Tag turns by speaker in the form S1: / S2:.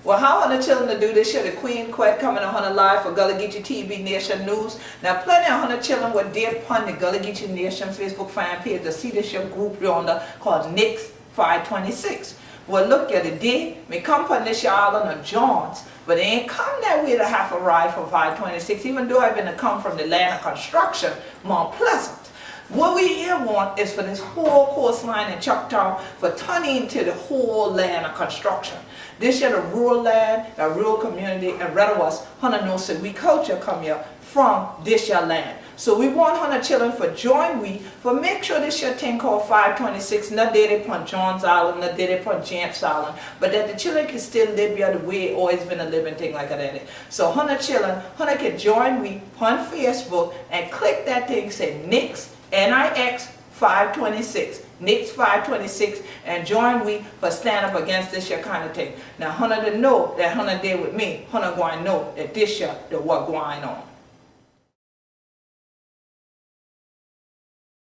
S1: Well, how are the children to do this year? The Queen Quet coming on her live for Gullah Geechee TV Nation News. Now, plenty of her children were dear upon the Gullah Geechee Nation Facebook fan page to see this year group yonder called Nix 526. Well, look at it. They may come from this year island of Johns, but they ain't come that way to have a ride for 526, even though I've been to come from the land of construction, Mount Pleasant. What we here want is for this whole coastline in Choctaw for turning into the whole land of construction. This year the rural land, the rural community, and rather was Hunter knows that we culture come here from this year land. So we want Hunter children for join we for make sure this year thing called 526 not dated upon John's Island, not dated upon James Island, but that the children can still live here the way it always been a living thing like that. So Hunter children, Hunter can join we on Facebook and click that thing say Nix NIX 526, Nix 526, and join we for stand up against this year kind of thing. Now, Hunter to know that Hunter there with me, Hunter going to know that this year the what going on.